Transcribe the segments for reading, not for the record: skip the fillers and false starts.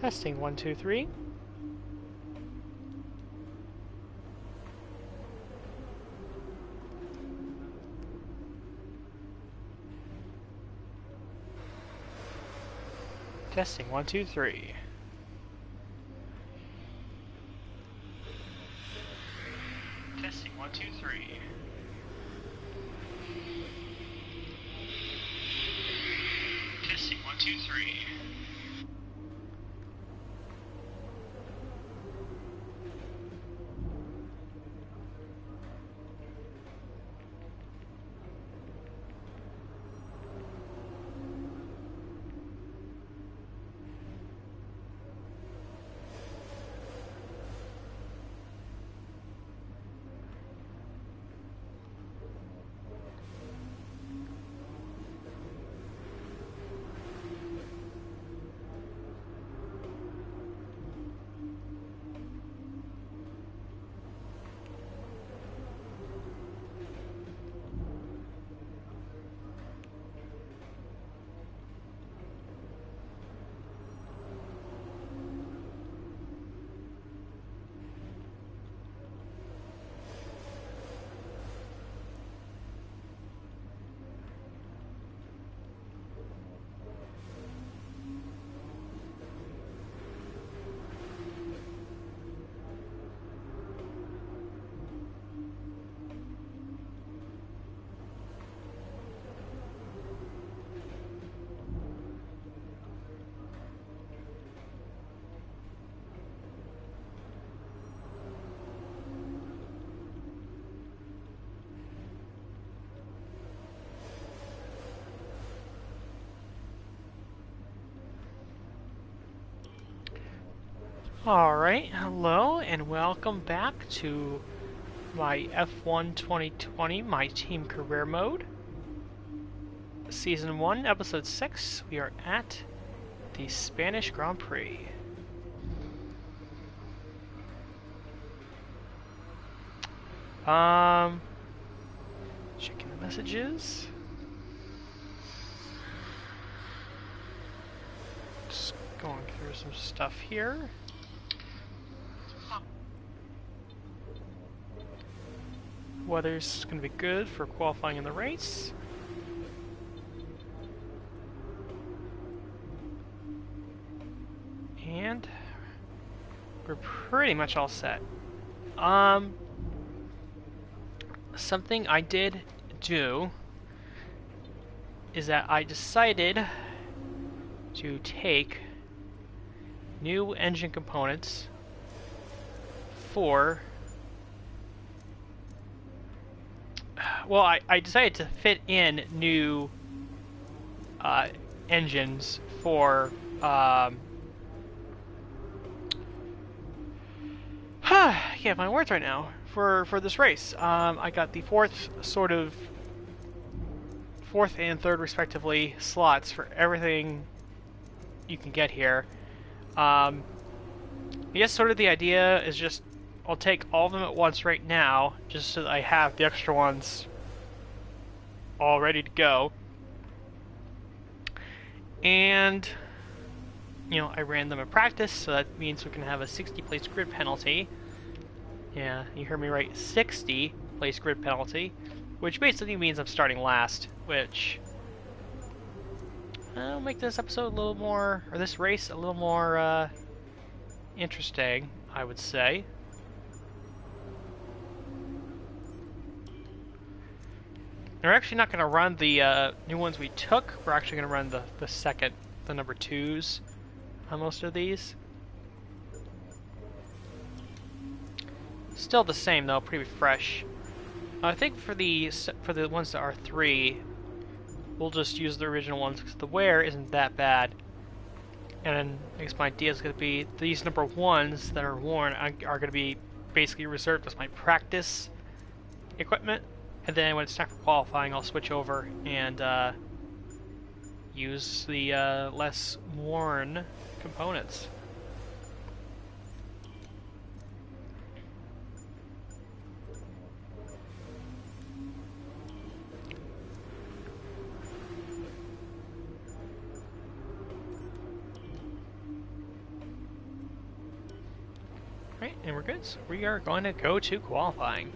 Testing 1, 2, 3. Testing 1, 2, 3. Testing 1, 2, 3. Testing 1, 2, 3. Alright, hello and welcome back to my F1 2020, my team career mode. Season 1, Episode 6, we are at the Spanish Grand Prix. Checking the messages. Just going through some stuff here. Weather's going to be good for qualifying in the race. And we're pretty much all set. Something I did do is that I decided to take new engine components for I decided to fit in new engines for I can't find words right now for this race. I got the fourth and third respectively slots for everything you can get here. I guess sort of the idea is just I'll take all of them at once right now, just so that I have the extra ones all ready to go. And, you know, I ran them in practice, so that means we can have a 60 place grid penalty. Yeah, you heard me right, 60 place grid penalty, which basically means I'm starting last, which will make this episode a little more, or this race a little more interesting, I would say. We're actually not going to run the new ones we took. We're actually going to run the number 2s on most of these. Still the same though, pretty fresh. I think for the ones that are 3, we'll just use the original ones because the wear isn't that bad. And then I guess my idea is going to be these number 1s that are worn are going to be basically reserved as my practice equipment. And then when it's time for qualifying, I'll switch over and use the less worn components. Right, and we're good. So we are going to go to qualifying.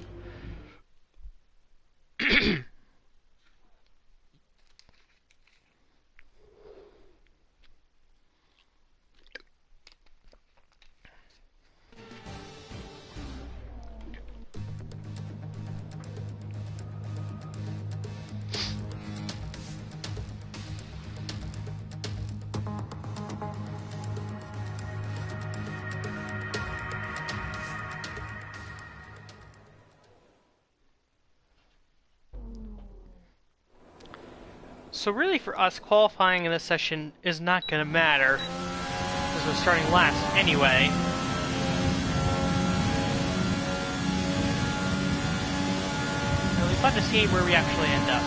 So really for us, qualifying in this session is not going to matter, because we're starting last anyway. It'll be fun to see where we actually end up.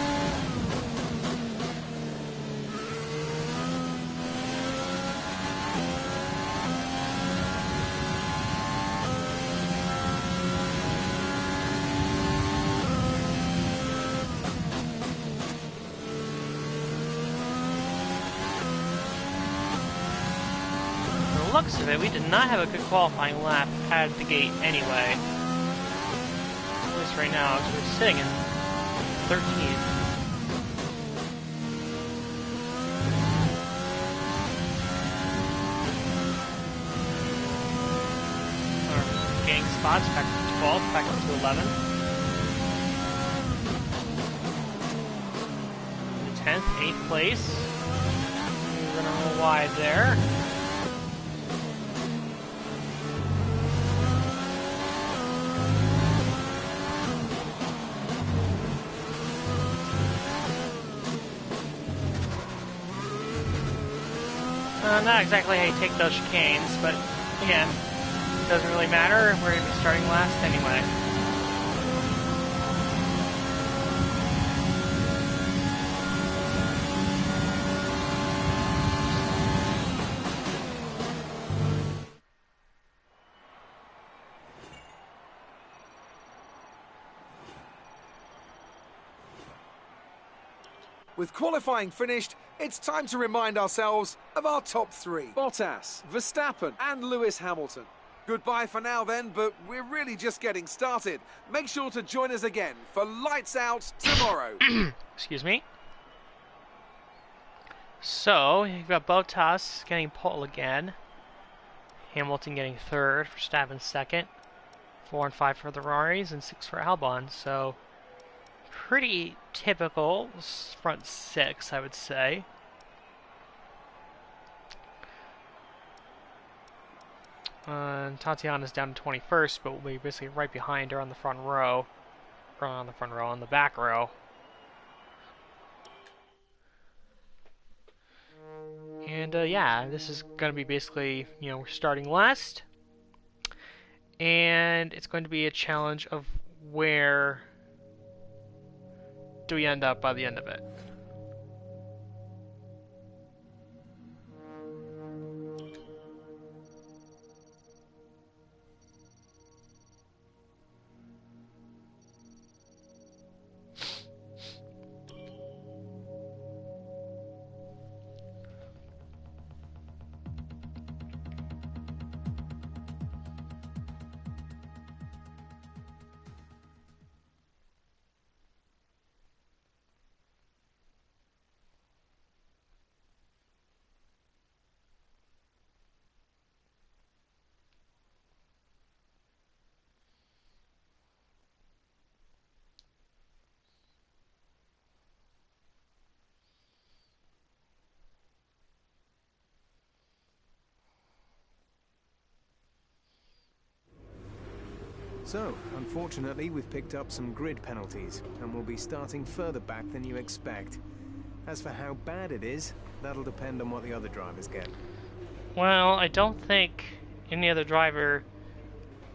The looks of it, we did not have a good qualifying lap at the gate anyway. At least right now, because we're sitting in 13th. We're gaining spots back to 12th, back up to 11th. 10th, 8th place. We're gonna roll wide there. Not exactly how you take those chicanes, but again, it doesn't really matter. We're going to be starting last anyway. With qualifying finished, it's time to remind ourselves of our top three. Bottas, Verstappen and Lewis Hamilton. Goodbye for now then, but we're really just getting started. Make sure to join us again for Lights Out tomorrow. Excuse me. So, you've got Bottas getting pole again. Hamilton getting third, Verstappen second. 4 and 5 for the Ferraris and 6 for Albon. So, pretty typical front six, I would say. Tatiana's down to 21st, but we'll be basically right behind her on the front row. Or on the front row, on the back row. And yeah, this is going to be basically, we're starting last. And it's going to be a challenge of where do we end up by the end of it. So, unfortunately, we've picked up some grid penalties, and we'll be starting further back than you expect. As for how bad it is, that'll depend on what the other drivers get. Well, I don't think any other driver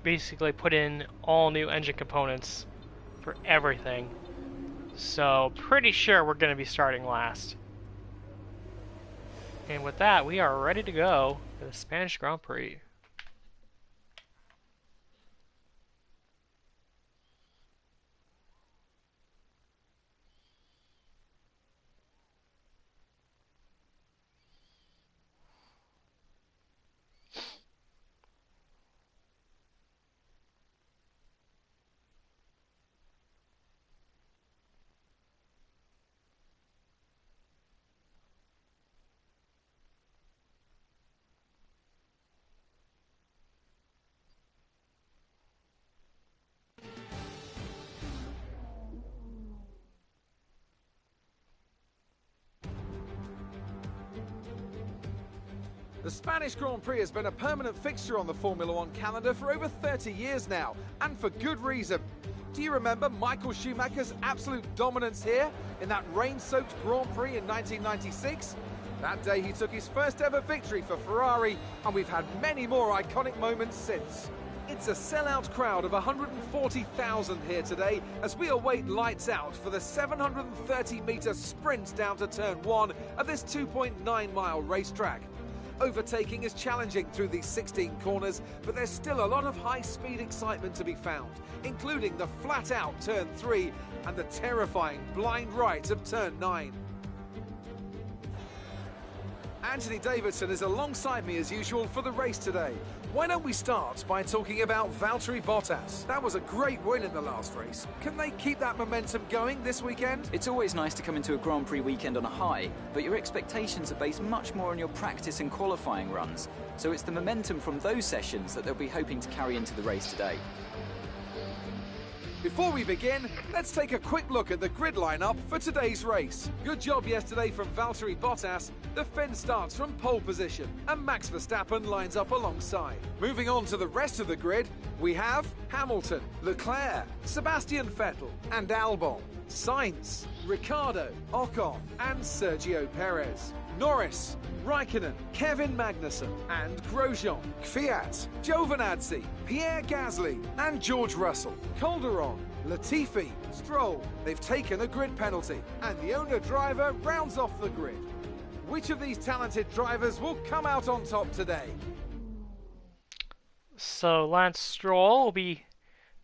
basically put in all new engine components for everything. So, pretty sure we're going to be starting last. And with that, we are ready to go for the Spanish Grand Prix. The Spanish Grand Prix has been a permanent fixture on the Formula One calendar for over 30 years now, and for good reason. Do you remember Michael Schumacher's absolute dominance here in that rain-soaked Grand Prix in 1996? That day he took his first ever victory for Ferrari, and we've had many more iconic moments since. It's a sellout crowd of 140,000 here today as we await lights out for the 730-metre sprint down to turn 1 of this 2.9-mile racetrack. Overtaking is challenging through these 16 corners, but there's still a lot of high-speed excitement to be found, including the flat-out turn 3 and the terrifying blind right of turn 9. Anthony Davidson is alongside me as usual for the race today. Why don't we start by talking about Valtteri Bottas? That was a great win in the last race. Can they keep that momentum going this weekend? It's always nice to come into a Grand Prix weekend on a high, but your expectations are based much more on your practice and qualifying runs. So it's the momentum from those sessions that they'll be hoping to carry into the race today. Before we begin, let's take a quick look at the grid lineup for today's race. Good job yesterday from Valtteri Bottas. The Finn starts from pole position, and Max Verstappen lines up alongside. Moving on to the rest of the grid, we have Hamilton, Leclerc, Sebastian Vettel, and Albon, Sainz, Ricciardo, Ocon, and Sergio Perez. Norris, Raikkonen, Kevin Magnussen, and Grosjean, Kvyat, Giovinazzi, Pierre Gasly, and George Russell. Calderon, Latifi, Stroll. They've taken a grid penalty, and the owner driver rounds off the grid. Which of these talented drivers will come out on top today? So Lance Stroll will be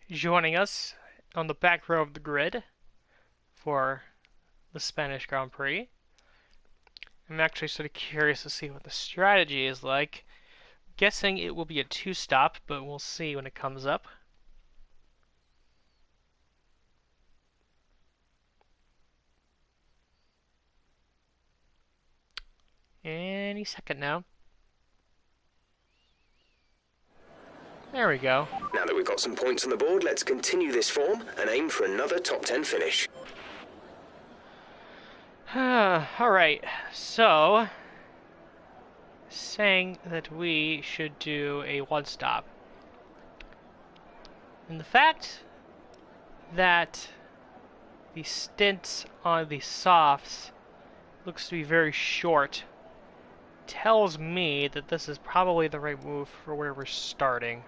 joining us on the back row of the grid for the Spanish Grand Prix. I'm actually sort of curious to see what the strategy is like. Guessing it will be a two-stop, but we'll see when it comes up. Any second now. There we go. Now that we've got some points on the board, let's continue this form and aim for another top 10 finish. Alright, so saying that we should do a one-stop. And the fact that the stint on the softs looks to be very short tells me that this is probably the right move for where we're starting.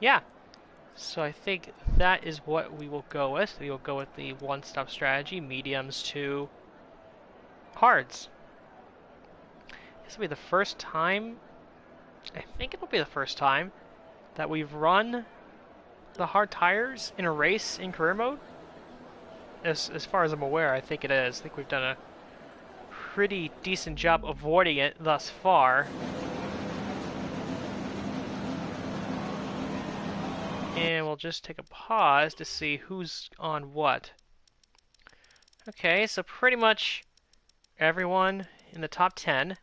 Yeah. So I think that is what we will go with. We will go with the one-stop strategy, mediums to hards. This will be the first time, I think it'll be the first time, that we've run the hard tires in a race in career mode. As far as I'm aware, I think it is. I think we've done a pretty decent job avoiding it thus far. And we'll just take a pause to see who's on what. Okay, so pretty much everyone in the top 10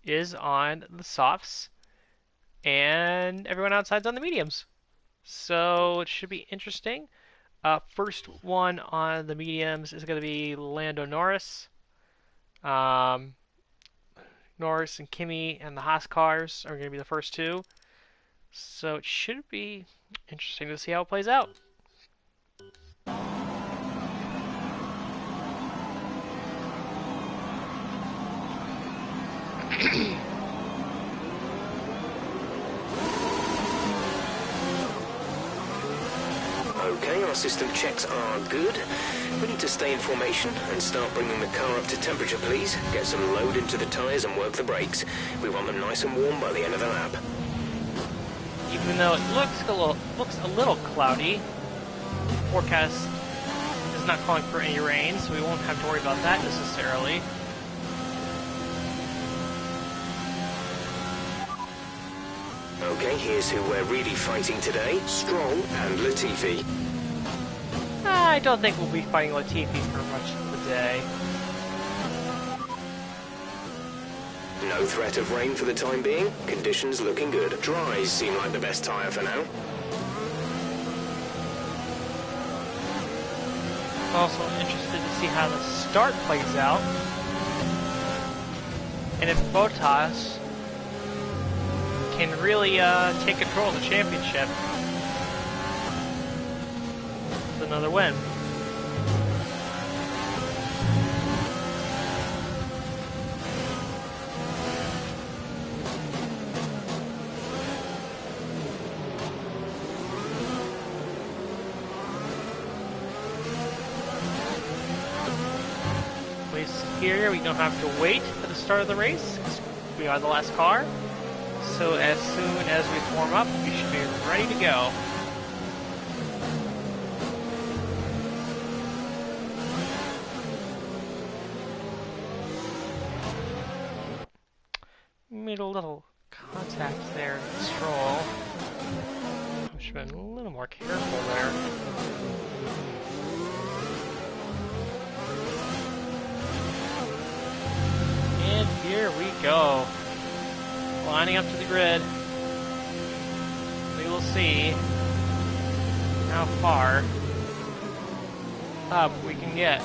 is on the softs, and everyone outside's on the mediums. So it should be interesting. First one on the mediums is going to be Lando Norris. Norris and Kimi and the Haas cars are going to be the first two. So it should be interesting to see how it plays out. Okay, our system checks are good. We need to stay in formation and start bringing the car up to temperature, please. Get some load into the tyres and work the brakes. We want them nice and warm by the end of the lap. Even though it looks a little cloudy, forecast is not calling for any rain, so we won't have to worry about that necessarily. Okay, here's who we're really fighting today. Stroll and Latifi. I don't think we'll be fighting Latifi for much of the day. No threat of rain for the time being. Conditions looking good. Dries seem like the best tyre for now. Also interested to see how the start plays out. And if Bottas can really take control of the championship, it's another win. Here, we don't have to wait for the start of the race because we are the last car. So as soon as we warm up, we should be ready to go. Made a little contact there in the Stroll. I should have been a little more careful there. And here we go. Lining up to the grid. We will see how far up we can get.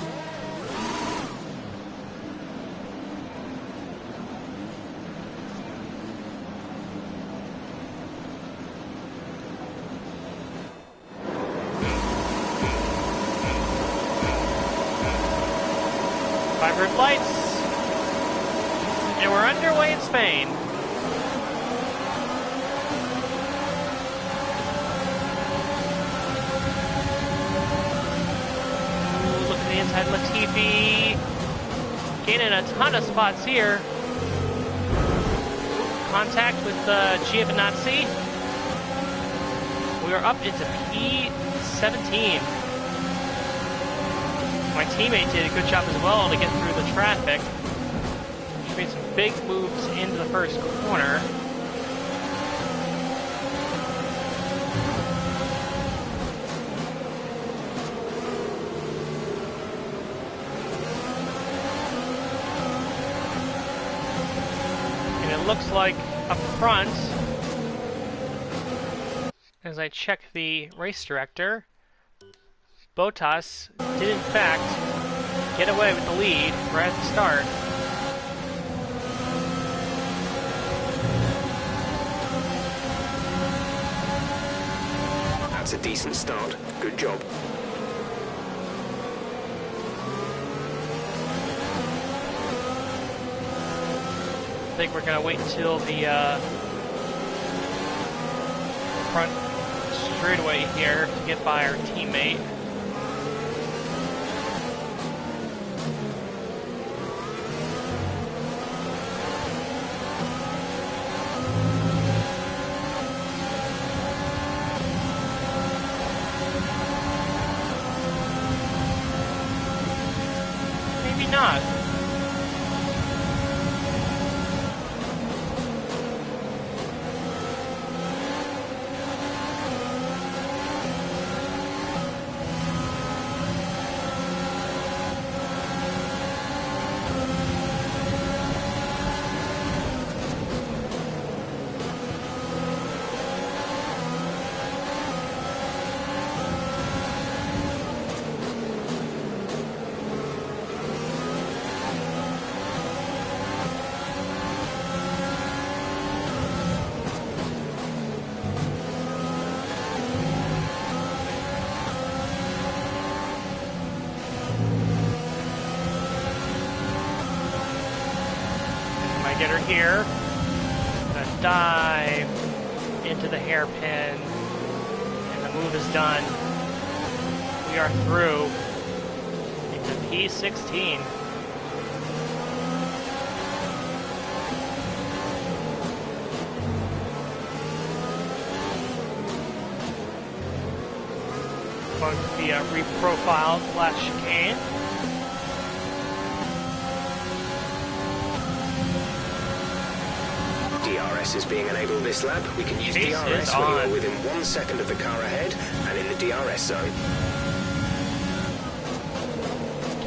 Five red lights. And we're underway in Spain. Ooh, look at the inside, Latifi. Gaining a ton of spots here. Contact with Giovinazzi. We are up into P17. My teammate did a good job as well to get through the traffic. She made some big moves into the first corner. And it looks like up front, as I check the race director, Bottas did in fact get away with the lead right at the start. That's a decent start. Good job. I think we're going to wait until the front straightaway here to get by our teammate. Maybe not. Get her here. Gonna dive into the hairpin, and the move is done. We are through into P16. Going to be reprofiled last chicane. DRS is being enabled this lap. We can use Chase DRS is when on. you're within 1 second of the car ahead and in the DRS zone.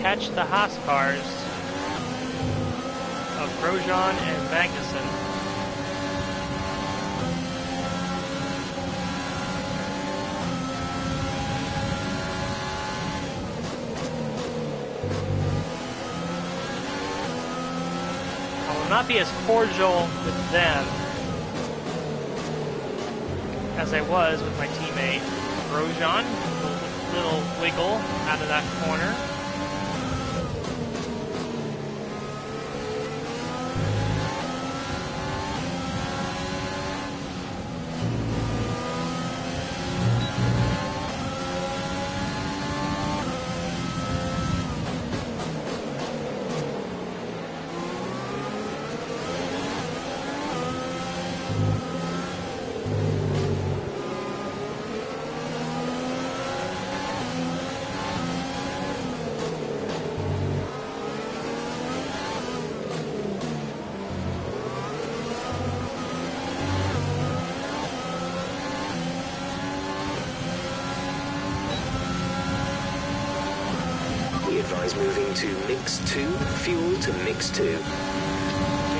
Catch the Haas cars of Grosjean and Magnussen. not be as cordial with them as I was with my teammate Grosjean. Little wiggle out of that corner. Moving to mix 2, fuel to mix 2. Do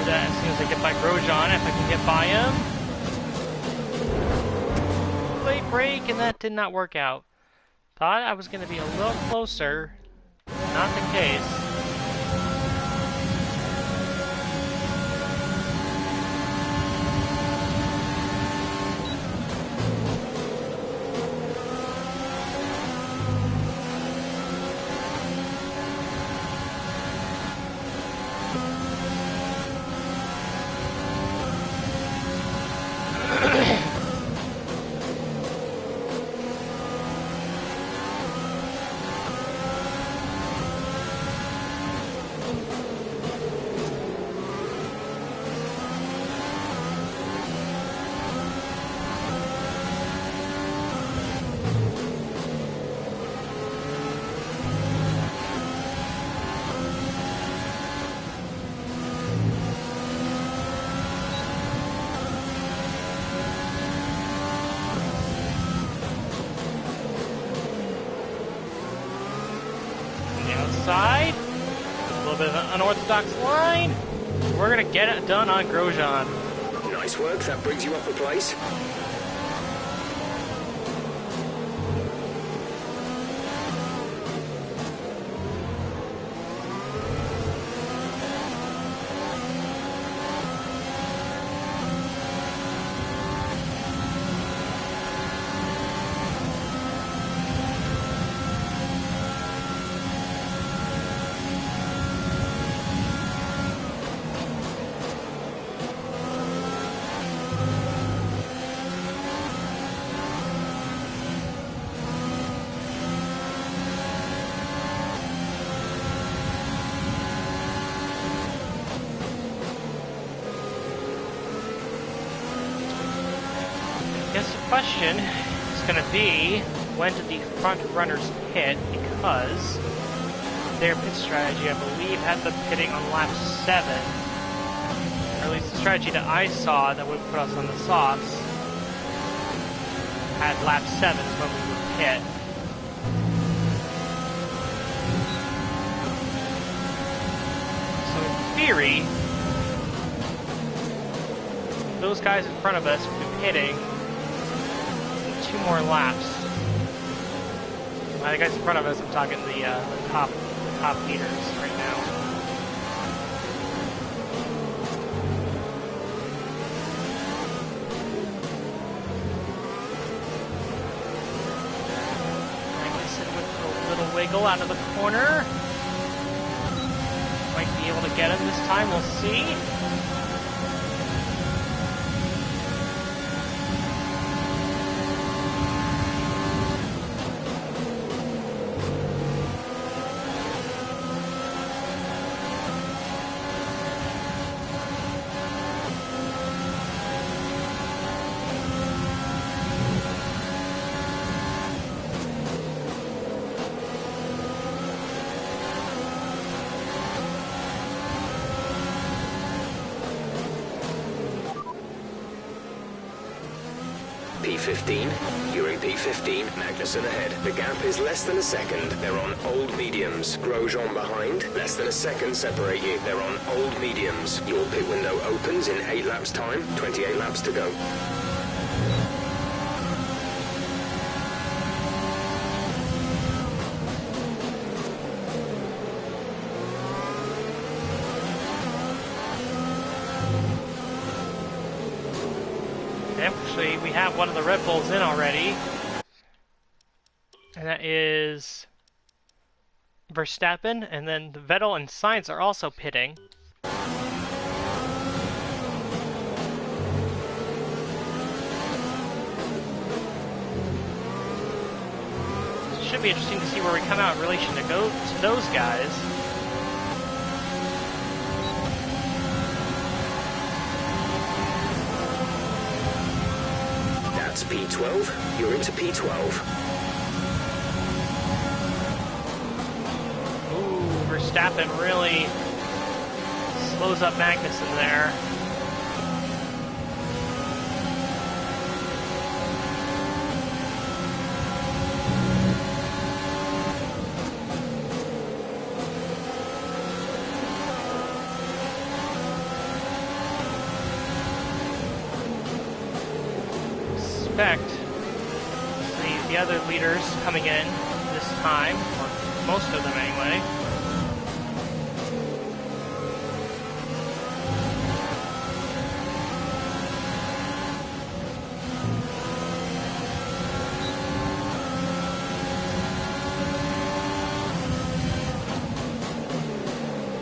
that as soon as I get by Grosjean, if I can get by him. Late break, and that did not work out. Thought I was going to be a little closer. Not the case. Side. A little bit of an unorthodox line. We're going to get it done on Grosjean. Nice work, that brings you up a place. Question is going to be, when did the front runners pit? Because their pit strategy, I believe, had them pitting on lap 7. Or at least the strategy that I saw that would put us on the softs had lap 7 when we would pit. So in theory, those guys in front of us would be pitting 2 more laps. The guys in front of us, I'm talking the top leaders right now. I guess it with a little wiggle out of the corner. Might be able to get him this time, we'll see. P15. You're in P15. Magnussen ahead. The gap is less than a second. They're on old mediums. Grosjean behind. Less than a second separate you. They're on old mediums. Your pit window opens in 8 laps time. 28 laps to go. Actually, we have one of the Red Bulls in already. And that is Verstappen, and then the Vettel and Sainz are also pitting. Should be interesting to see where we come out in relation to those guys. That's P12. You're into P12. Ooh, Verstappen really slows up Magnussen there. Expect the other leaders coming in this time, or most of them anyway.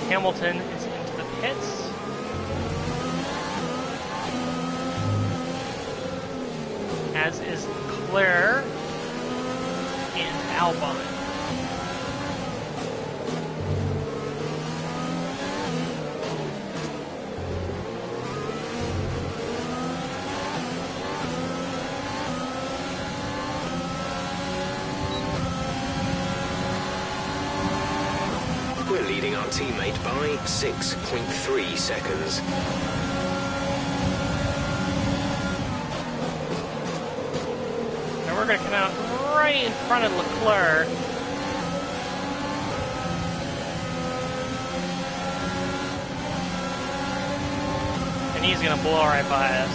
Hamilton is into the pits. As is Claire and Albon. We're leading our teammate by 6.3 seconds. We're going to come out right in front of Leclerc. And he's going to blow right by us.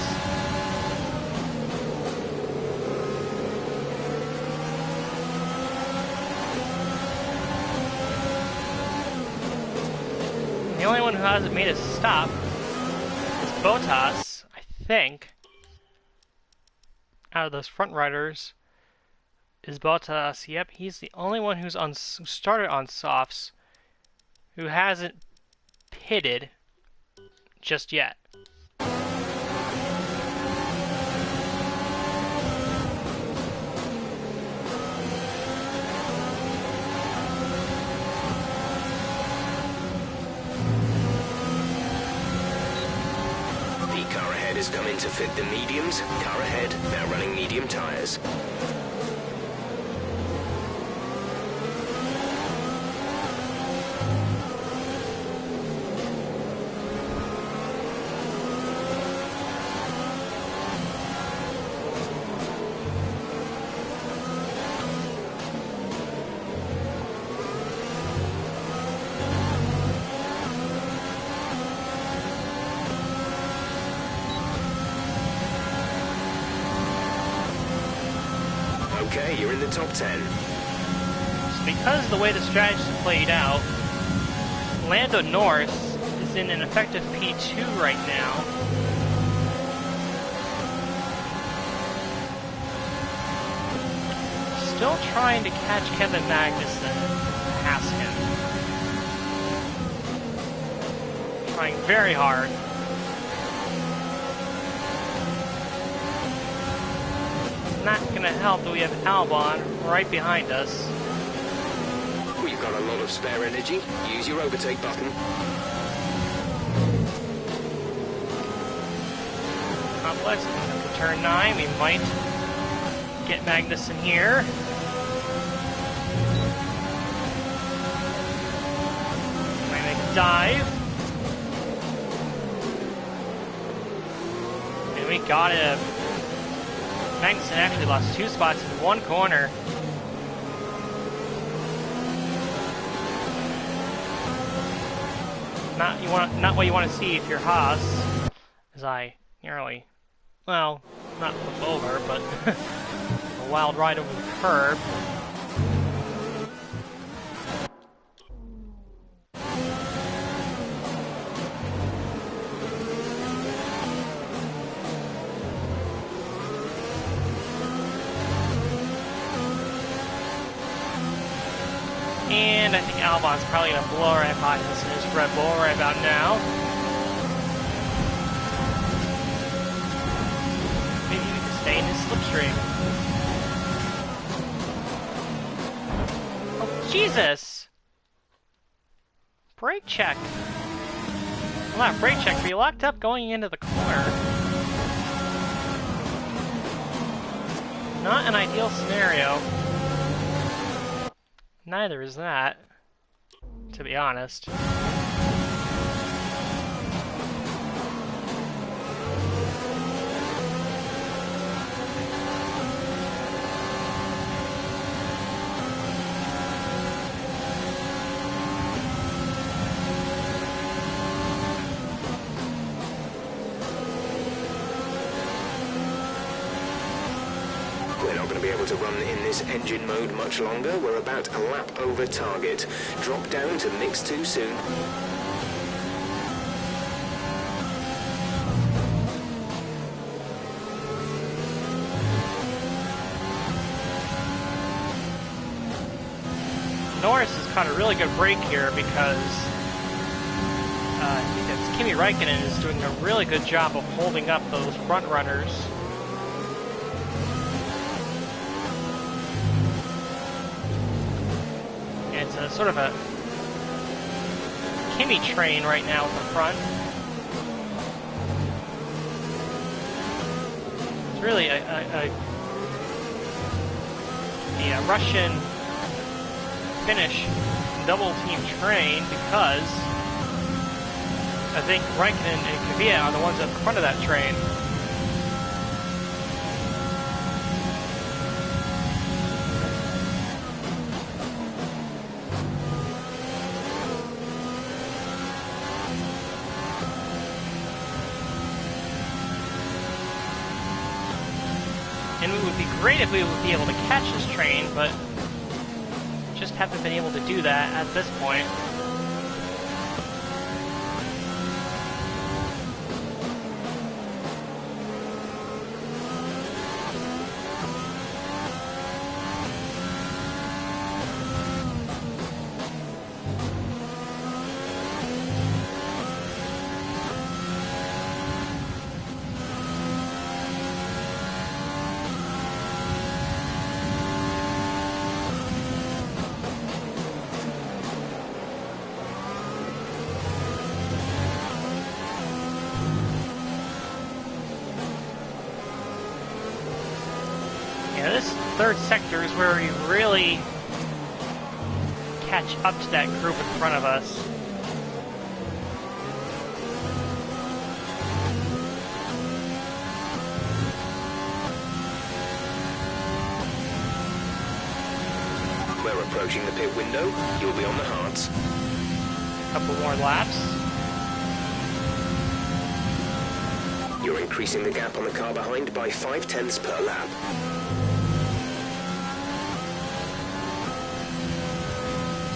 The only one who hasn't made a stop is Bottas, I think. Out of those front riders is Bottas. Yep, he's the only one who started on softs who hasn't pitted just yet. Car ahead has come in to fit the mediums. Car ahead, now running medium tyres. Okay, you're in the top 10. So because of the way the strategy played out, Lando Norris is in an effective P2 right now. Still trying to catch Kevin Magnussen and pass him. Trying very hard. Not going to help that we have Albon right behind us. We've got a lot of spare energy. Use your overtake button. Complex, after turn 9, we might get Magnussen here. Might make a dive. And we got him. Magnussen actually lost 2 spots in one corner. Not what you want to see if you're Haas, as I nearly, well, not flip over, but a wild ride over the curb. Albon's probably going to blow right by us in his Red Bull right about now. Maybe we can stay in his slipstream. Oh, Jesus! Brake check. Well, not brake check, but you locked up going into the corner. Not an ideal scenario. Neither is that, to be honest. We're not going to be able to run in this engine mode much longer. We're about a lap over target. Drop down to mix 2 soon. Norris has caught a really good break here because Kimi Räikkönen is doing a really good job of holding up those front runners. It's a sort of a Kimi train right now at the front. It's really a Russian Finnish double team train because I think Räikkönen and Kvyat are the ones at the front of that train. And it would be great if we would be able to catch this train, but just haven't been able to do that at this point. Yeah, this third sector is where we really catch up to that group in front of us. We're approaching the pit window. You'll be on the hards. Couple more laps. You're increasing the gap on the car behind by 0.5 per lap.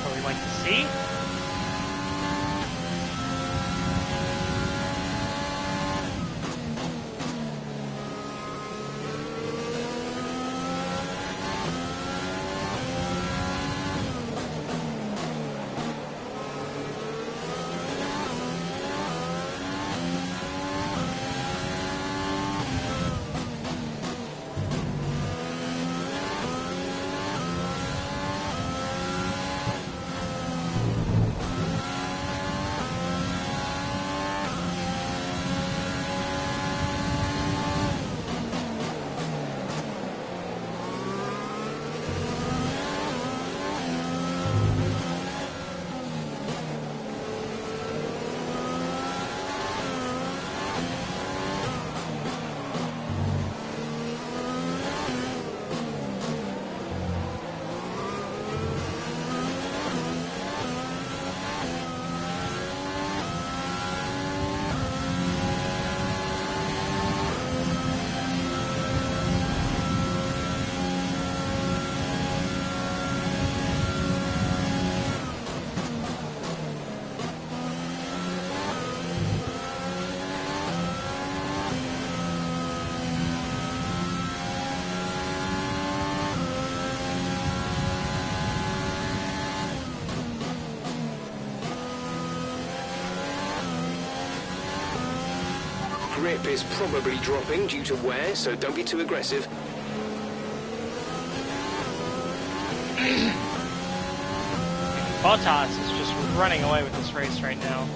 What we like to see. grip is probably dropping due to wear, so don't be too aggressive. Bottas is just running away with this race right now.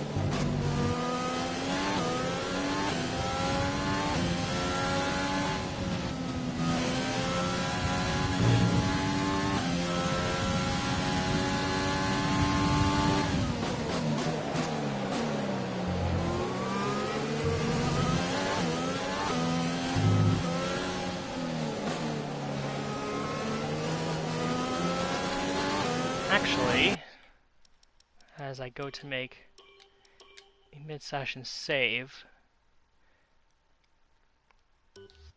Actually, as I go to make a mid-session save,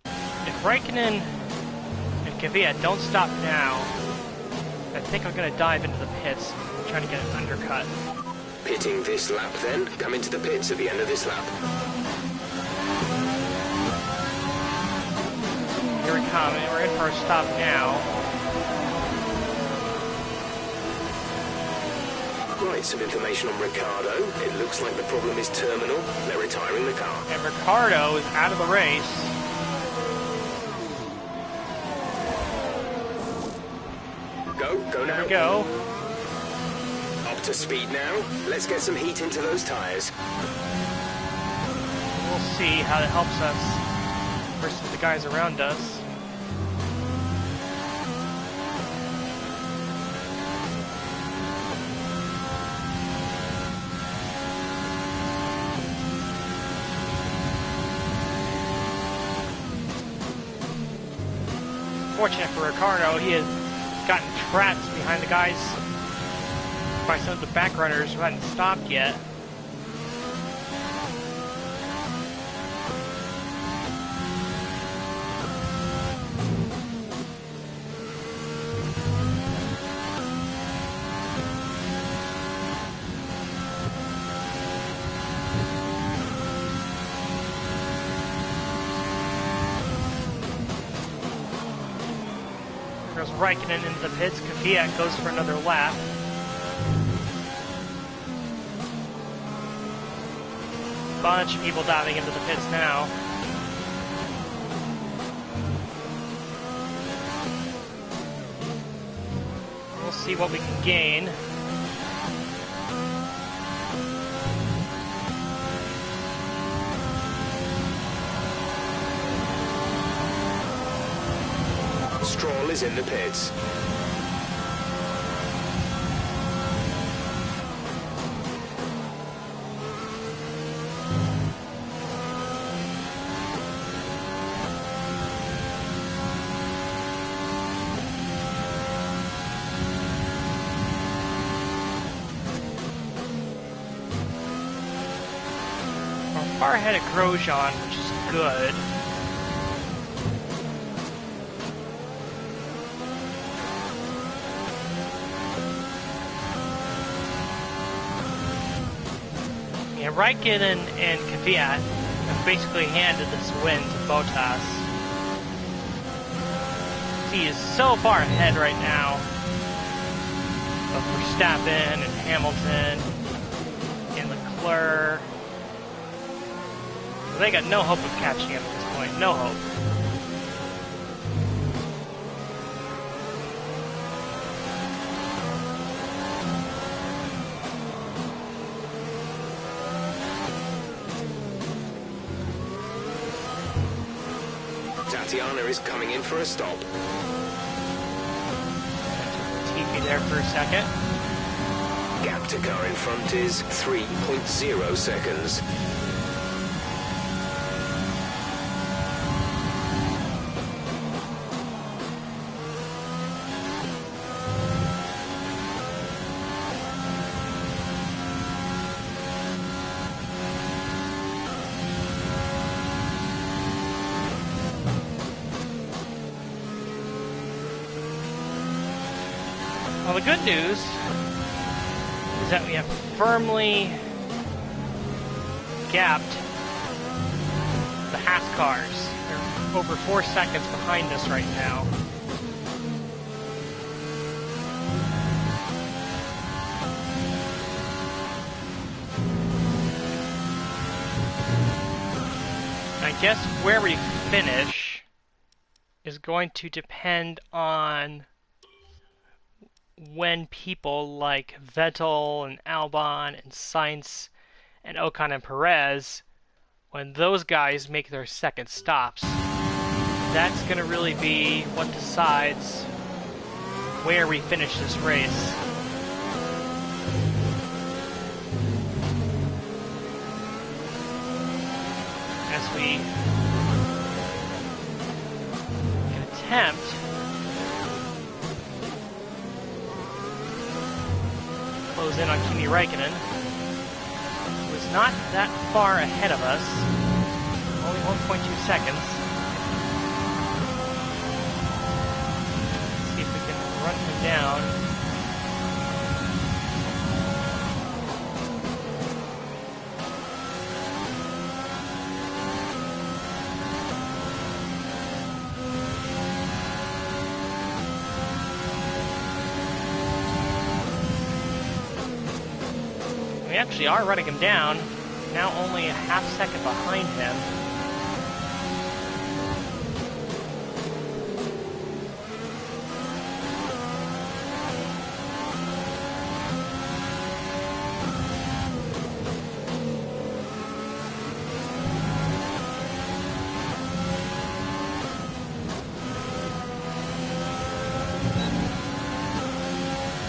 if Raikkonen and Kvyat don't stop now, I think I'm going to dive into the pits, trying to get an undercut. Pitting this lap then. Come into the pits at the end of this lap. Here we come, and we're in for a stop now. Right, some information on Ricciardo. It looks like the problem is terminal. They're retiring the car. And Ricciardo is out of the race. Go now. There we go. Up to speed now. Let's get some heat into those tyres. We'll see how that helps us versus the guys around us. Fortunate for Ricciardo, he has gotten trapped behind the guys by some of the back runners who hadn't stopped yet. Goes Raikkonen into the pits. Kvyat goes for another lap. Bunch of people diving into the pits now. We'll see what we can gain. Stroll is in the pits. We're far ahead of Grosjean, which is good. Yeah, Raikkonen and Kvyat have basically handed this win to Bottas. He is so far ahead right now of Verstappen and Hamilton and Leclerc. They got no hope of catching him at this point. No hope. Tatiana is coming in for a stop. TP there for a second. Gap to car in front is 3.0 seconds. Well, the good news is that we have firmly gapped the Haas cars. They're over 4 seconds behind us right now. I guess where we finish is going to depend on when people like Vettel and Albon and Sainz and Ocon and Perez, when those guys make their second stops, that's going to really be what decides where we finish this race. As we can attempt to close in on Kimi Räikkönen, who is not that far ahead of us, only 1.2 seconds. Let's see if we can run him down. We actually are running him down, now only a half second behind him.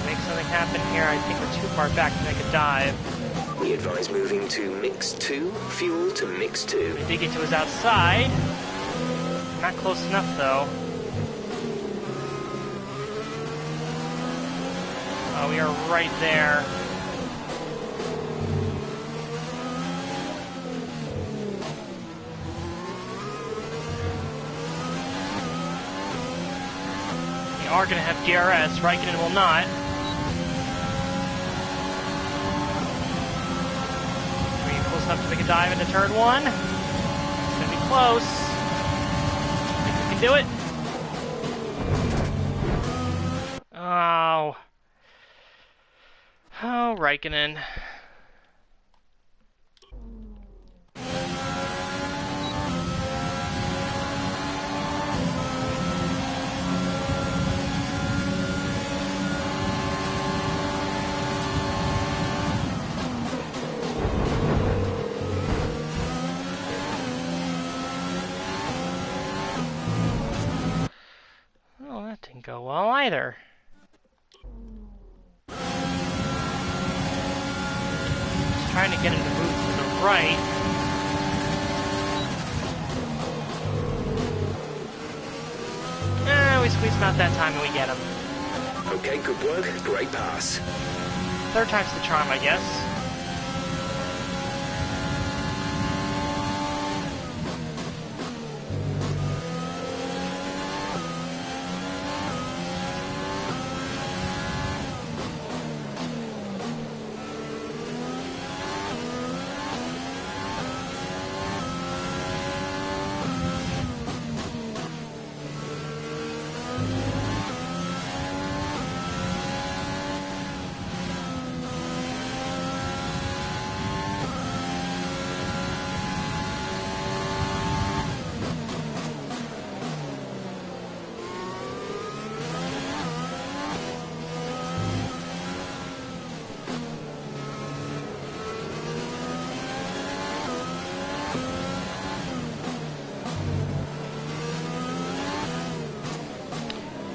Make something happen here. I think we're too far back to make a dive. We advise moving to mix 2, fuel to mix 2. We did get to his outside. Not close enough, though. Oh, we are right there. We are going to have DRS. Raikkonen will not. Up to make a dive into turn 1. It's gonna be close. Think we can do it? Oh. Oh, Raikkonen. Didn't go well either. Just trying to get him to move to the right. We squeeze him out that time and we get him. Okay, good work. Great pass. Third time's the charm, I guess.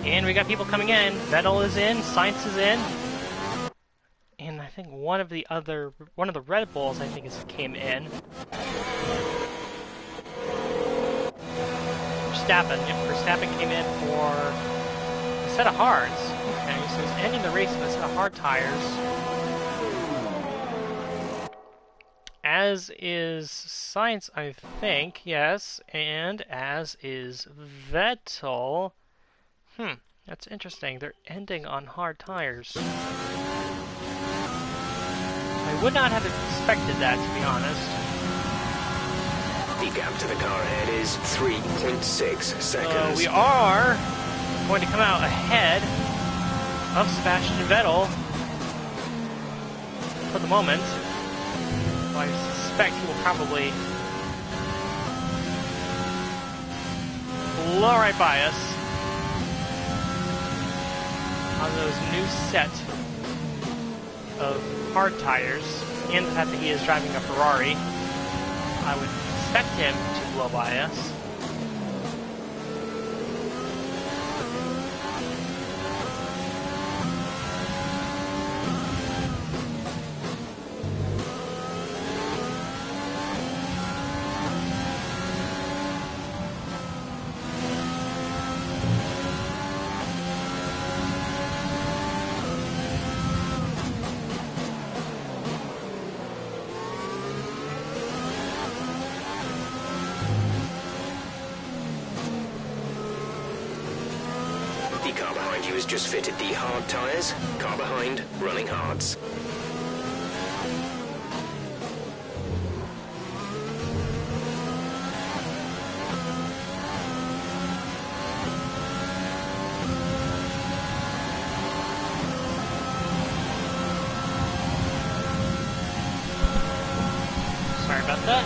And we got people coming in. Vettel is in, Sainz is in. And I think one of the Red Bulls, I think, came in. Verstappen. Yep, Verstappen came in for a set of hards. Okay, so he's ending the race with a set of hard tires. As is Sainz, I think, yes. And as is Vettel. That's interesting. They're ending on hard tires. I would not have expected that, to be honest. The gap to the car ahead is 3.6 seconds. We are going to come out ahead of Sebastian Vettel for the moment. Well, I suspect he will probably blow right by us on those new set of hard tires, and the fact that he is driving a Ferrari. I would expect him to blow by us. The car behind you has just fitted the hard tyres. Car behind, running hards. Sorry about that.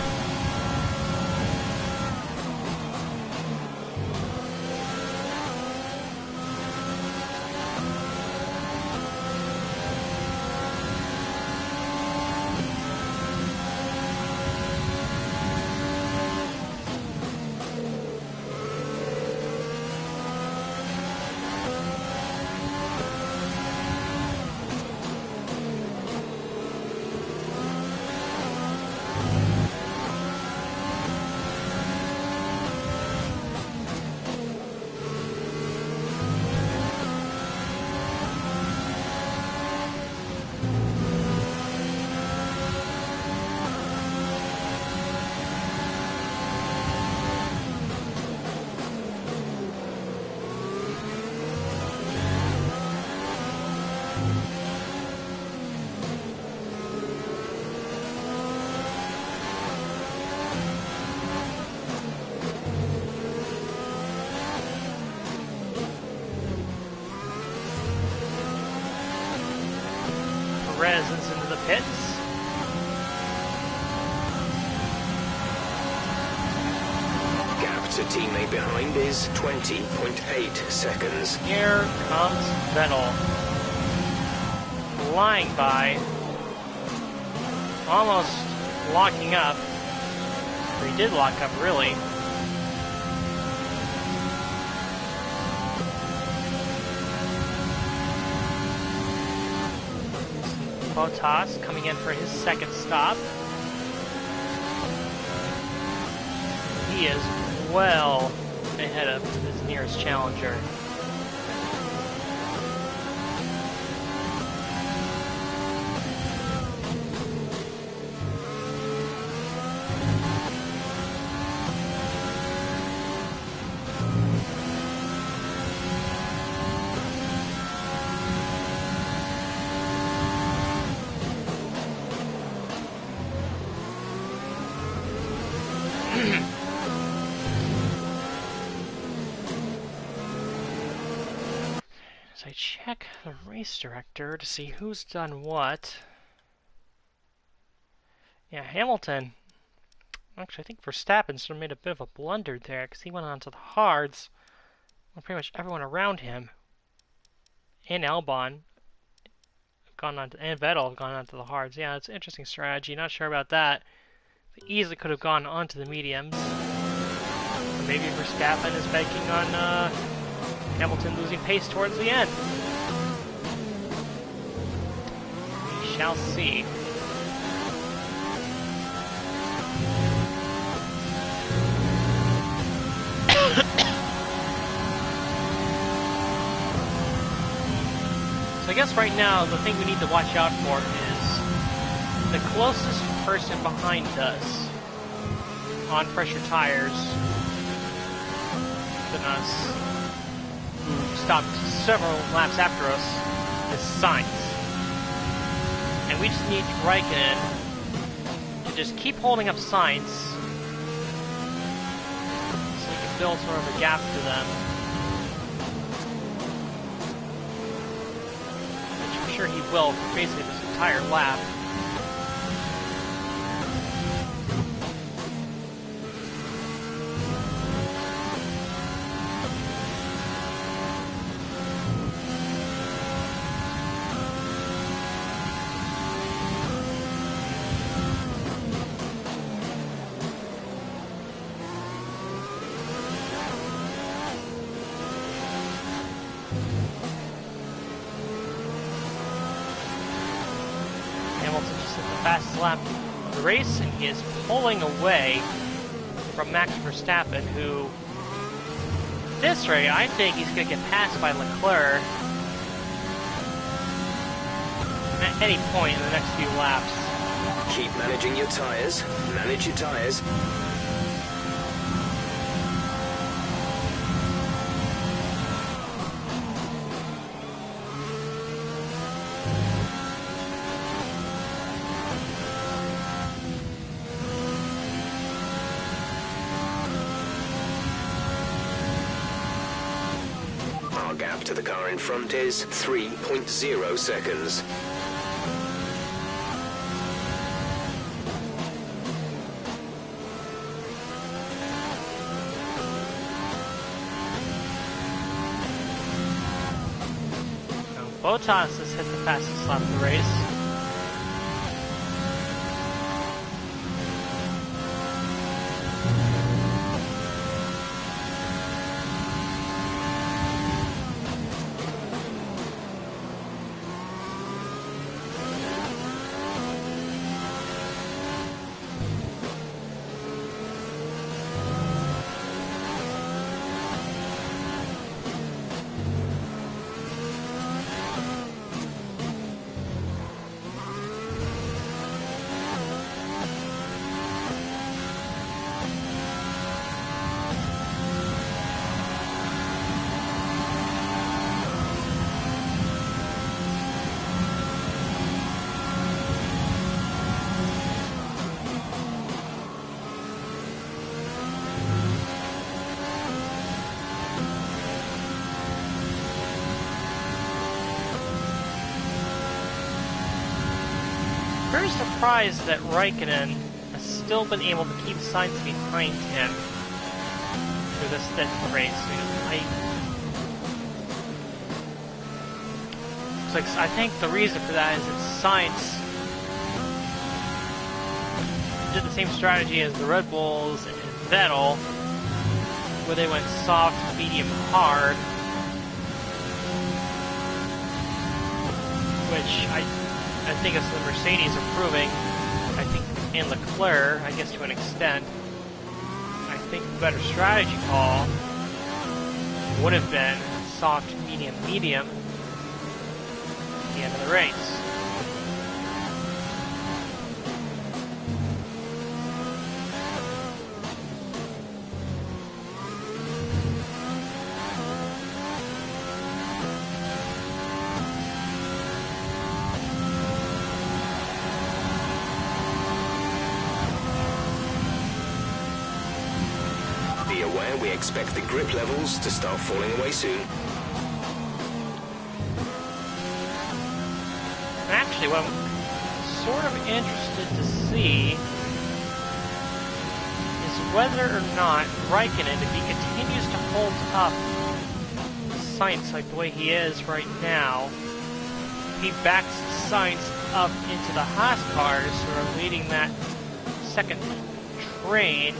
Resins into the pits. Gap to teammate behind is 20.8 seconds. Here comes Vettel. Flying by. Almost locking up. Or he did lock up, really. Bottas coming in for his second stop. He is well ahead of his nearest challenger. As I check the race director to see who's done what. Yeah, Hamilton. Actually, I think Verstappen sort of made a bit of a blunder there because he went on to the hards when pretty much everyone around him and Albon have gone on to, and Vettel have gone on to the hards. Yeah, it's an interesting strategy. Not sure about that. They easily could have gone on to the mediums. Or maybe Verstappen is banking on Hamilton losing pace towards the end. We shall see. So I guess right now the thing we need to watch out for is the closest person behind us on pressure tires than us, who stopped several laps after us, is Sainz. And we just need Raikkonen to just keep holding up Sainz so we can build sort of a gap to them. Which I'm sure he will for basically this entire lap. fastest lap of the race, and he is pulling away from Max Verstappen, who, this rate, I think he's going to get passed by Leclerc at any point in the next few laps. Keep managing your tyres. Manage your tyres. Our gap to the car in front is 3.0 seconds. Bottas has hit the fastest lap of the race. Very surprised that Raikkonen has still been able to keep Sainz behind him through this stint of the race. I think the reason for that is that Sainz did the same strategy as the Red Bulls and Vettel, where they went soft, medium, hard, which I think as the Mercedes are proving, I think, and Leclerc, I guess to an extent, I think the better strategy call would have been soft, medium, medium at the end of the race. Be aware we expect the grip levels to start falling away soon. Actually, what I'm sort of interested to see is whether or not Raikkonen, if he continues to hold up Sainz like the way he is right now, he backs Sainz up into the Haas cars who are leading that second train,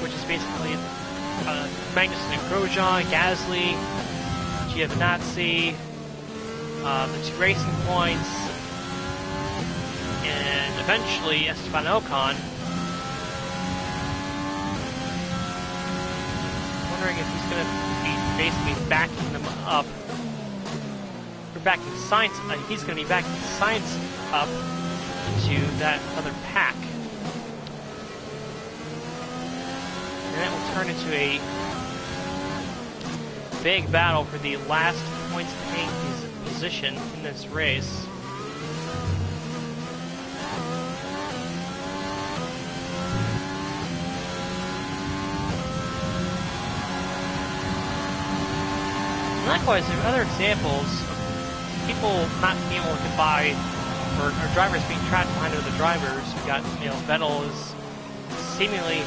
which is basically Magnussen and Grosjean, Gasly, Giovinazzi, the two Racing Points, and eventually Esteban Ocon. Wondering if he's going to be basically backing them up, or backing Sainz. He's going to be backing Sainz up into that other pack. And that will turn into a big battle for the last points paying position in this race. Likewise, there are other examples of people not being able to get by, or drivers being trapped behind other drivers. We got, Vettel is seemingly,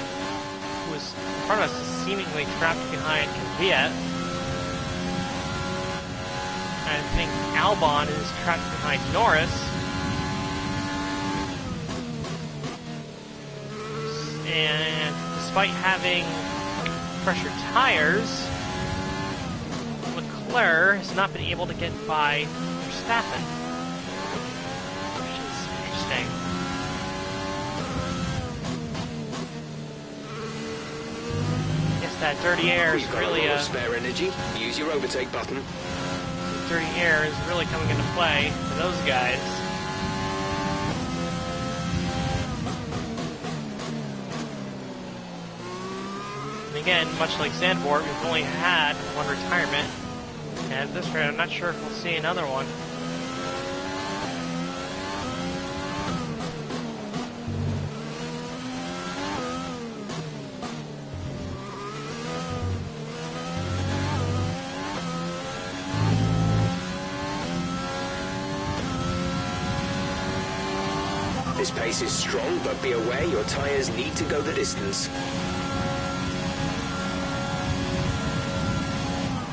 who was in front of us, is seemingly trapped behind Kvyat. I think Albon is trapped behind Norris. And despite having fresher tires, Leclerc has not been able to get by Verstappen, which is interesting. That dirty air is We've got really a lot of spare energy. Use your overtake button. dirty air is really coming into play for those guys. And again, much like Zandvoort, we've only had one retirement, and at this rate, I'm not sure if we'll see another one. This pace is strong, but be aware your tyres need to go the distance.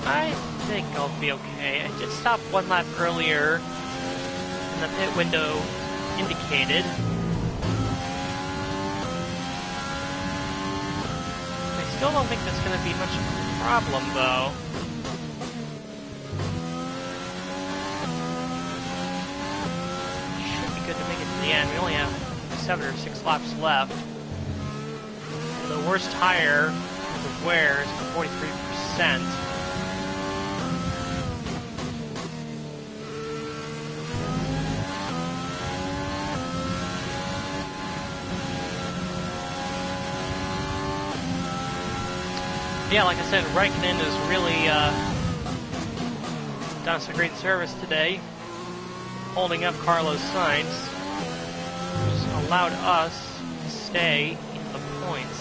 I think I'll be okay. I did stop one lap earlier than the pit window indicated. I still don't think that's going to be much of a problem, though. Should be good to make it to the end. We only have 7 or 6 laps left. The worst tire of wear is 43%. Yeah, like I said, Raikkonen has really done some great service today, holding up Carlos Sainz, which allowed us to stay in the points.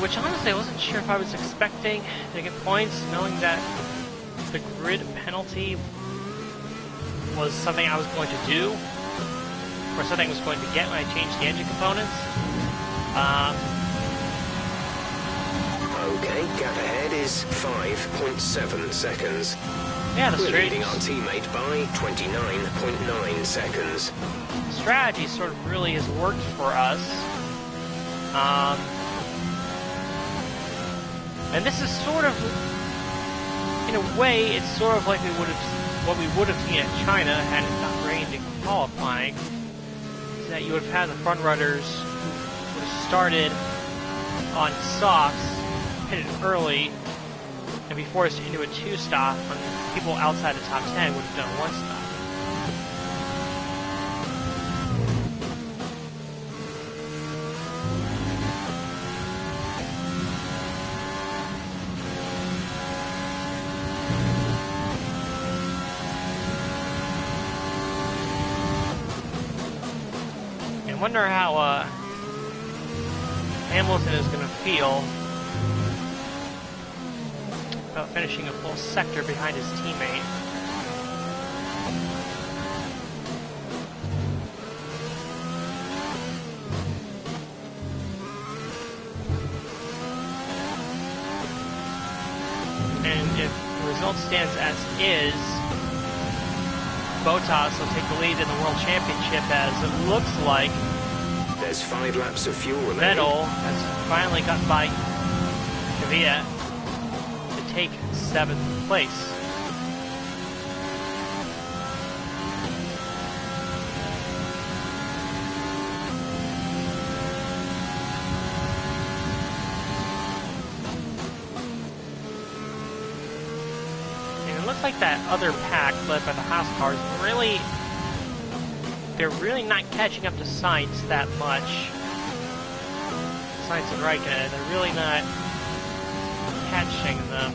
Which honestly I wasn't sure if I was expecting to get points, knowing that the grid penalty was something I was going to do, or something I was going to get when I changed the engine components. Okay, gap ahead is 5.7 seconds. Yeah, the We're straight leading our teammate by 29.9 seconds. strategy sort of really has worked for us. And this is sort of, in a way, it's sort of like what we would have seen at China had it not rained in qualifying. Is that you would have had the front runners who would have started on softs, pitted early, and be forced into a 2-stop when people outside the top 10 would have done a 1-stop. I wonder how Hamilton is going to feel about finishing a full sector behind his teammate. And if the result stands as is, Bottas will take the lead in the World Championship, as it looks like There's 5 laps of fuel remaining. Vettel has finally got by Kvyat to take 7th place. And it looks like that other pack led by the Haas cars really, they're really not catching up to Sainz that much. Sainz and Raikkonen, they're really not catching them.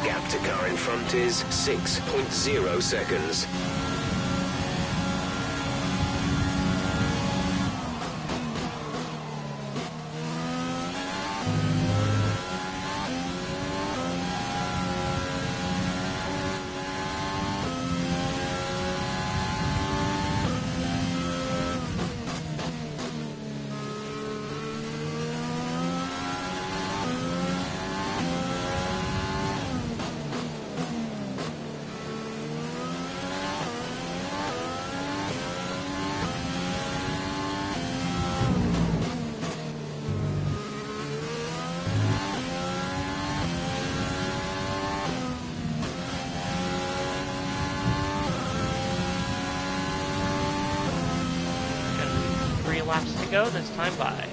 Gap to car in front is 6.0 seconds. laps to go this time by.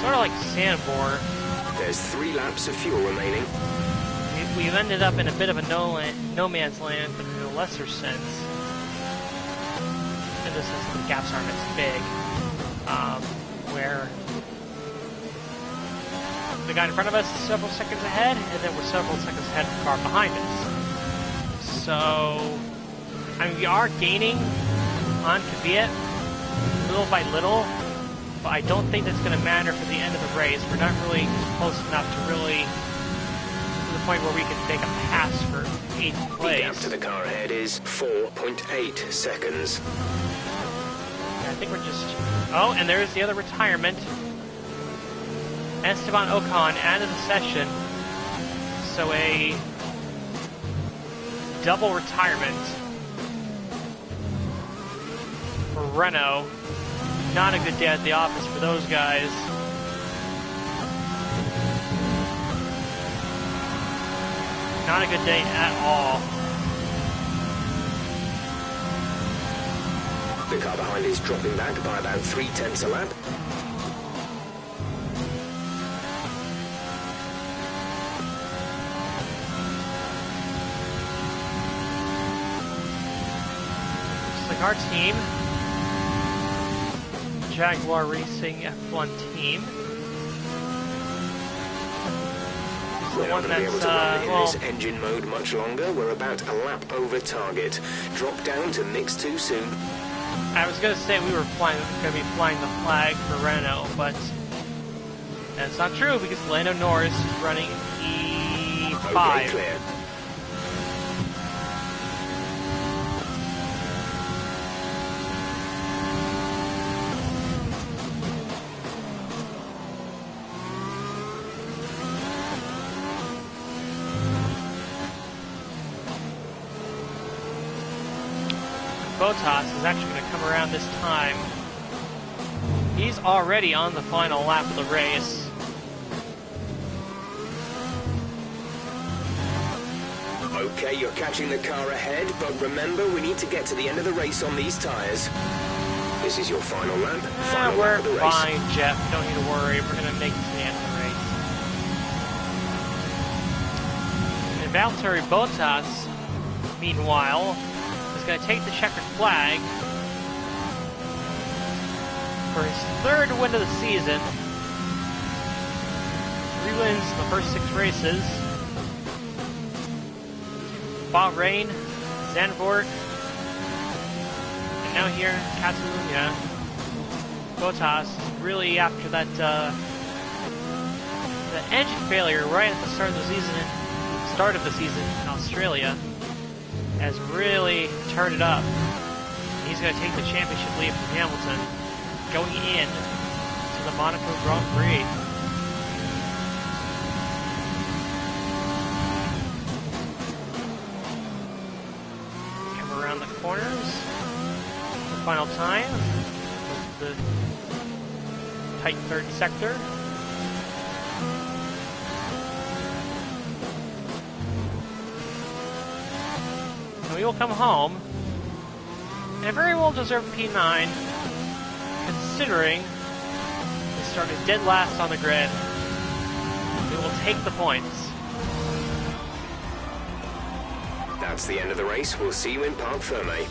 Sort of like Sandbore. There's 3 laps of fuel remaining. We've ended up in a bit of a no man's land, but in a lesser sense. In the sense that the gaps aren't as big. Where the guy in front of us is several seconds ahead, and then we're several seconds ahead of the car behind us. So, I mean, we are gaining on Kvyat little by little, but I don't think that's going to matter for the end of the race. We're not really close enough to really, to the point where we can take a pass for 8th place. The gap to the car ahead is 4.8 seconds. I think we're just... Oh, and there's the other retirement. Esteban Ocon out of the session. So a double retirement for Renault. Not a good day at the office for those guys. Not a good day at all. The car behind is dropping back by about 0.3 a lap. Looks like our team, Jaguar Racing F1 team, is the We're one not going to be able to that's, run in this engine mode much longer. We're about a lap over target. Drop down to mix 2 soon. I was going to say we were going to be flying the flag for Renault, but that's not true because Lando Norris is running E5. Okay, clear. Bottas is actually going to come around this time. He's already on the final lap of the race. Okay, you're catching the car ahead, but remember, we need to get to the end of the race on these tyres. This is your final lap. Final We're lap of the race. fine, Jeff. Don't need to worry. We're going to make it to the end of the race. And Valtteri Bottas, meanwhile, is going to take the checkered flag for his 3rd win of the season. 3 wins in the first 6 races. Bahrain, Zandvoort, and now here in Catalunya. Bottas really after that the engine failure right at the start of the season in Australia has really turned it up. He's going to take the championship lead from Hamilton going in to the Monaco Grand Prix. Come around the corners. The final time. The tight 3rd sector. And we will come home in a very well-deserved P9, considering we started dead last on the grid. We will take the points. That's the end of the race. We'll see you in Parc Fermé.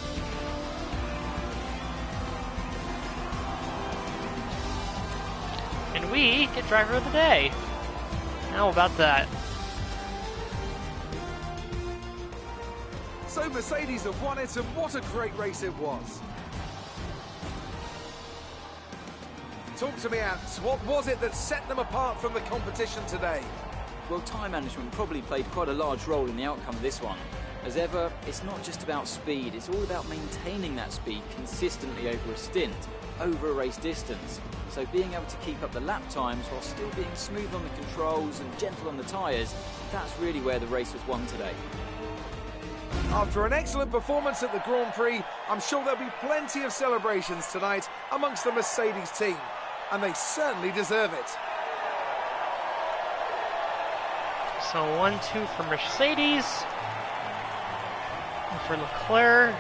And we get driver of the day. How about that? So Mercedes have won it, and what a great race it was. Talk to me, Ant. What was it that set them apart from the competition today? Well, time management probably played quite a large role in the outcome of this one. As ever, it's not just about speed, it's all about maintaining that speed consistently over a stint, over a race distance. So being able to keep up the lap times while still being smooth on the controls and gentle on the tyres, that's really where the race was won today. After an excellent performance at the Grand Prix, I'm sure there'll be plenty of celebrations tonight amongst the Mercedes team, and they certainly deserve it. So 1-2 for Mercedes. And for Leclerc,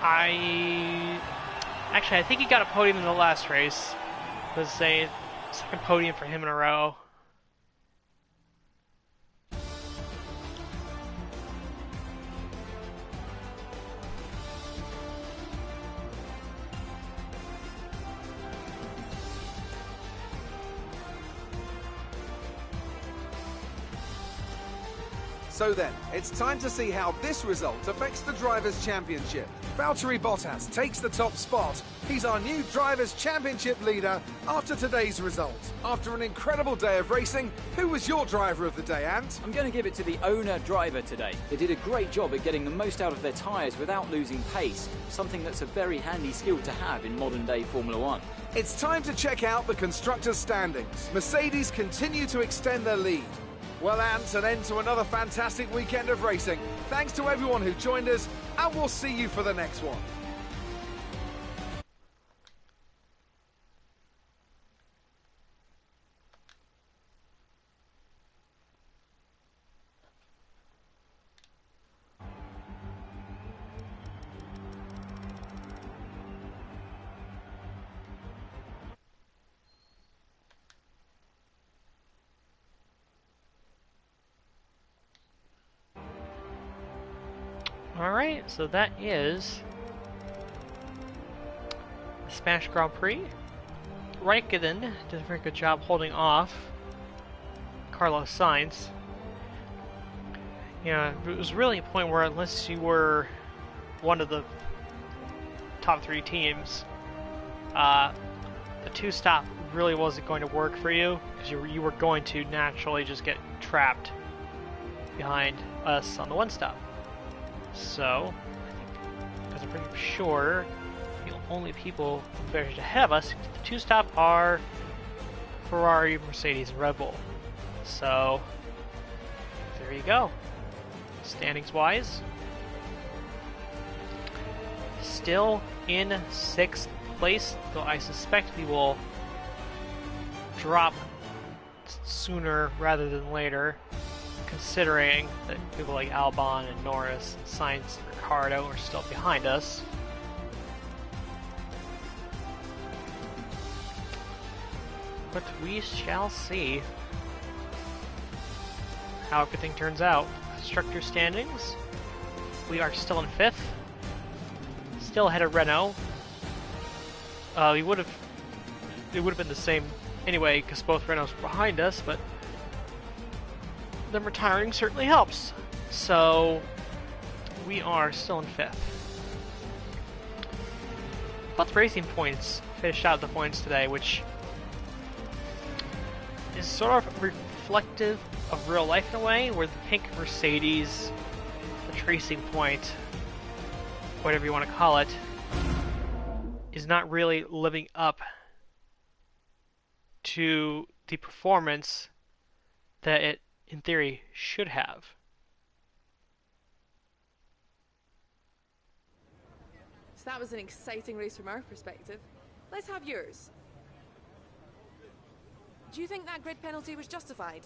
I think he got a podium in the last race. Let's say second podium for him in a row. So then, it's time to see how this result affects the Drivers' Championship. Valtteri Bottas takes the top spot. He's our new Drivers' Championship leader after today's result. After an incredible day of racing, who was your driver of the day, Ant? I'm going to give it to the owner-driver today. They did a great job at getting the most out of their tyres without losing pace, something that's a very handy skill to have in modern-day Formula One. It's time to check out the constructors' standings. Mercedes continue to extend their lead. Well, Ant, an end to another fantastic weekend of racing. Thanks to everyone who joined us, and we'll see you for the next one. Alright, so that is the Spanish Grand Prix. Raikkonen did a very good job holding off Carlos Sainz. Yeah, it was really a point where unless you were one of the top three teams, the two-stop really wasn't going to work for you, because you were going to naturally just get trapped behind us on the one-stop. So, because I'm pretty sure the only people who finished ahead of us, the two-stop are Ferrari, Mercedes, and Red Bull. So, there you go. Standings-wise, still in 6th place, though I suspect we will drop sooner rather than later, considering that people like Albon and Norris, and Sainz, and Ricciardo are still behind us. But we shall see how everything turns out. Constructor standings, we are still in 5th, still ahead of Renault. It would have been the same anyway, because both Renaults were behind us, but them retiring certainly helps. So we are still in 5th. Both Racing Points finished out the points today, which is sort of reflective of real life in a way, where the pink Mercedes, the Racing Point, whatever you want to call it, is not really living up to the performance that it, in theory, should have. So that was an exciting race from our perspective. Let's have yours. Do you think that grid penalty was justified?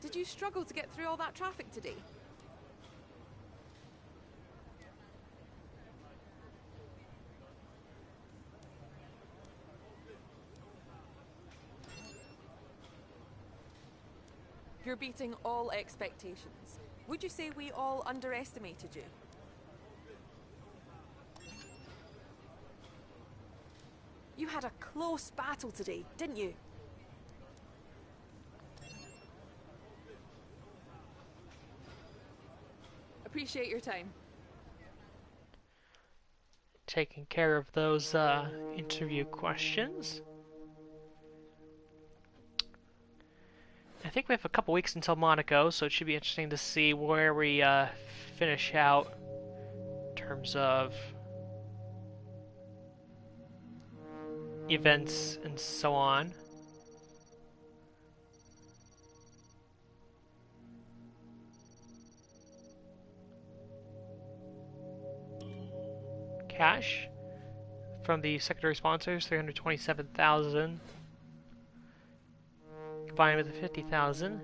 Did you struggle to get through all that traffic today? You're beating all expectations. Would you say we all underestimated you? You had a close battle today, didn't you? Appreciate your time. Taking care of those interview questions. I think we have a couple weeks until Monaco, so it should be interesting to see where we finish out in terms of events and so on. Cash from the secondary sponsors, 327,000. Combined with the 50,000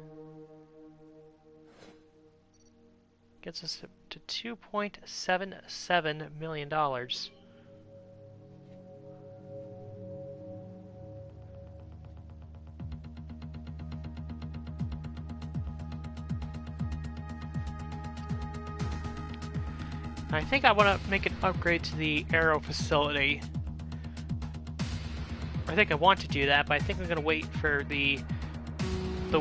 gets us to $2.77 million. I think I want to make an upgrade to the aero facility. I think I want to do that, but I think I'm going to wait for the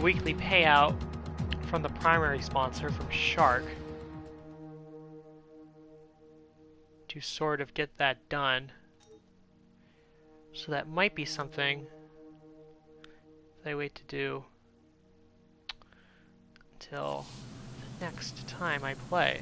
weekly payout from the primary sponsor, from Shark, to sort of get that done. So that might be something that I wait to do until the next time I play.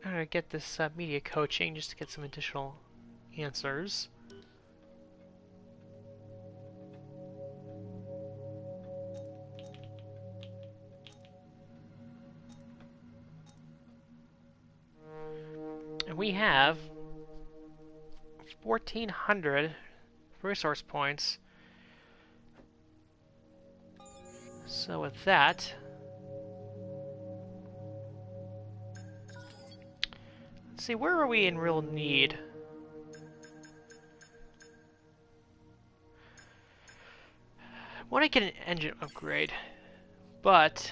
I'm gonna get this media coaching just to get some additional answers. And we have 1,400 resource points. So with that, let's see, where are we in real need? I want to get an engine upgrade, but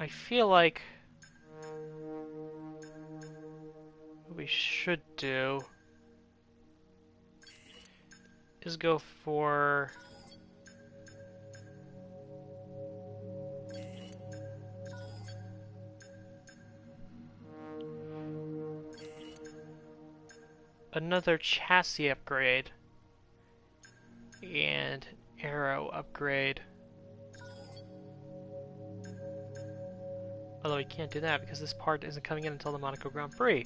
I feel like what we should do is go for another chassis upgrade and aero upgrade. Although we can't do that because this part isn't coming in until the Monaco Grand Prix.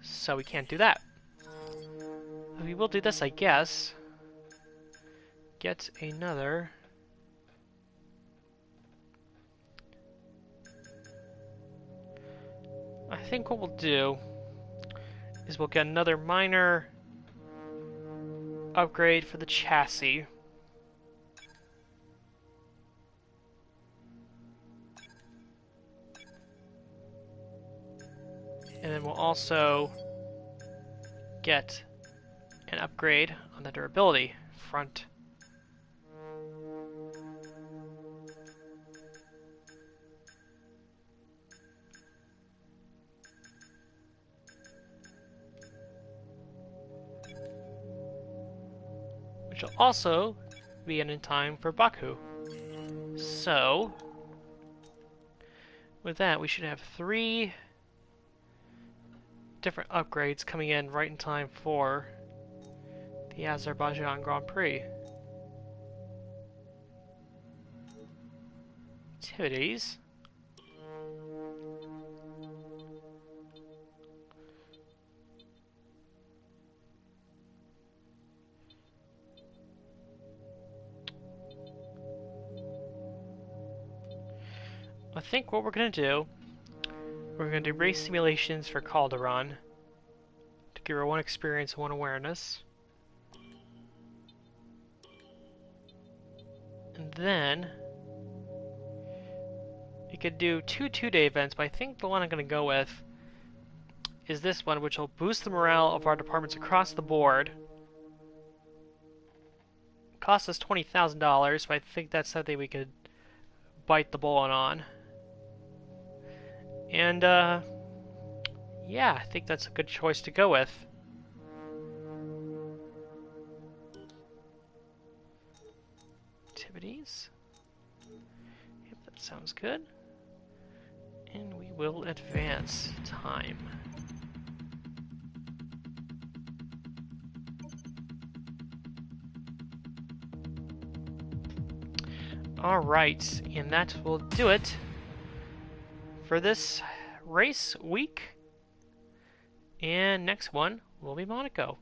So we can't do that. We will do this, I guess. Get another I think what we'll do is we'll get another minor upgrade for the chassis. And then we'll also get an upgrade on the durability front. Which will also be in time for Baku. So, with that, we should have 3 different upgrades coming in right in time for the Azerbaijan Grand Prix. Activities. I think what we're going to do, we're going to do race simulations for Calderon to give her 1 experience and 1 awareness. And then you could do 2 two-day events, but I think the one I'm going to go with is this one, which will boost the morale of our departments across the board. Cost us $20,000, but I think that's something we could bite the bullet on. And, yeah, I think that's a good choice to go with. Activities. Yep, that sounds good. And we will advance time. Alright, and that will do it for this race week. And next one will be Monaco.